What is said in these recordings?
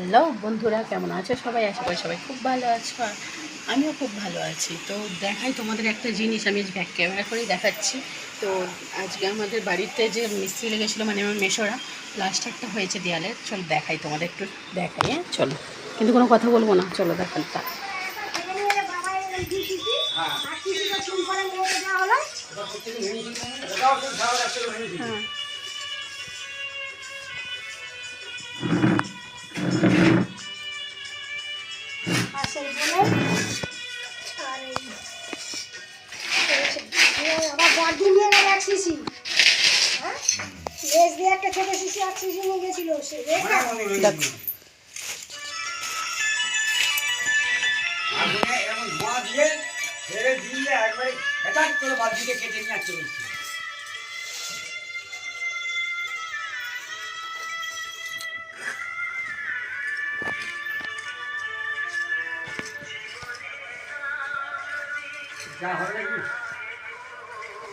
Hello বন্ধুরা, কেমন আছো সবাই? আশা করি সবাই খুব ভালো আছো, আর আমিও খুব ভালো আছি। তো দেখাই তোমাদের একটা জিনিস, আমি ব্যাক ক্যামেরা করেই দেখাচ্ছি। তো আজকে আমাদের বাড়িতে যে মিস্ত্রি লেগেছিলো, মানে আমার মেশোরা, প্লাস্টারটা হয়েছে দেয়ালে। চলো দেখাই তোমাদের, একটু দেখাই। হ্যাঁ চলো, কিন্তু কোনো কথা বলবো না, চলো দেখান। হ্যাঁ আবার বাড়ি নিয়ে গেল এক শিশি, হ্যাঁ লেজ দিয়ে একটা ছোট শিশি এক শিশি নিয়ে গেছিল সে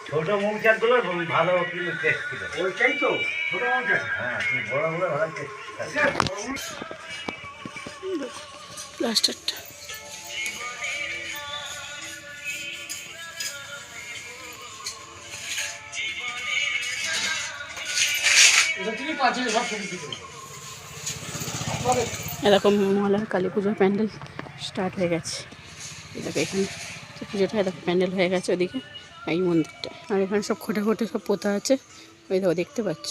ছোট মৌচাক গুলো ভালো কিন্তু টেস্ট ছিল। ওইটাই তো ছোট মৌচাক। হ্যাঁ, বড় গুলো ভালো টেস্ট। প্লাস্টারটা এরকম মহলার কালী পুজোর প্যান্ডেল স্টার্ট হয়ে গেছে। এটাকে এখানে পুজোটা এরকম প্যান্ডেল হয়ে গেছে ওদিকে, এই মন্দিরটা। আর এখানে সব খোটে খোটে সব পোতা আছে, ওই দেখো দেখতে পাচ্ছ।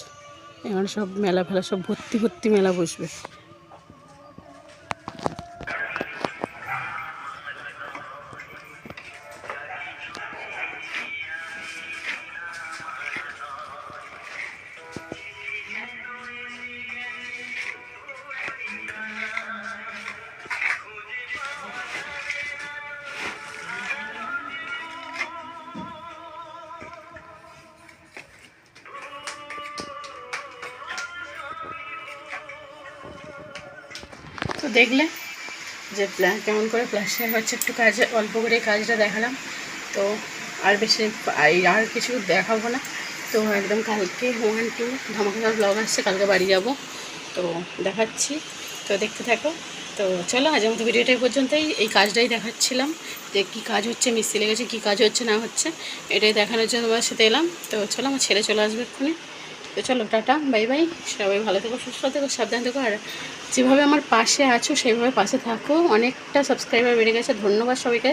এখানে সব মেলা ফেলা সব ভর্তি ভর্তি মেলা বসবে। তো দেখলে যে কেমন করে প্লাস্টার হচ্ছে, একটু কাজ অল্প করে কাজটা দেখালাম। তো আর বেশি আর কিছু দেখাবো না। তো একদম কালকে 1-2 ধামাকাদার ব্লগ আসছে, কালকে বাড়ি যাব, তো দেখাচ্ছি। তো দেখতে থাকো। তো চলো, আজ আমাদের ভিডিওটা এই পর্যন্তই। এই কাজটাই দেখাচ্ছিলাম যে কী কাজ হচ্ছে, মিস্ত্রি লেগেছে, কী কাজ হচ্ছে না হচ্ছে, এটাই দেখানোর জন্য তোমার সাথে এলাম। তো চলো, আমার ছেলে চলে আসবে এক্ষুনি। তো চলো, টাটা, বাই বাই। সবাই ভালো থেকো, সুস্থ থেকো, সাবধান থেকো। আর যেভাবে আমার পাশে আছো সেইভাবে পাশে থাকো। অনেকটা সাবস্ক্রাইবার বেড়ে গেছে, ধন্যবাদ সবাইকে।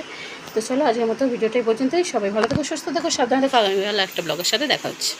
তো চলো, আজকের মতো ভিডিওটা এই পর্যন্তই। সবাই ভালো থেকো, সুস্থ থেকো, সাবধান থেকো। আগামীকাল একটা ব্লগের সাথে দেখা হচ্ছে।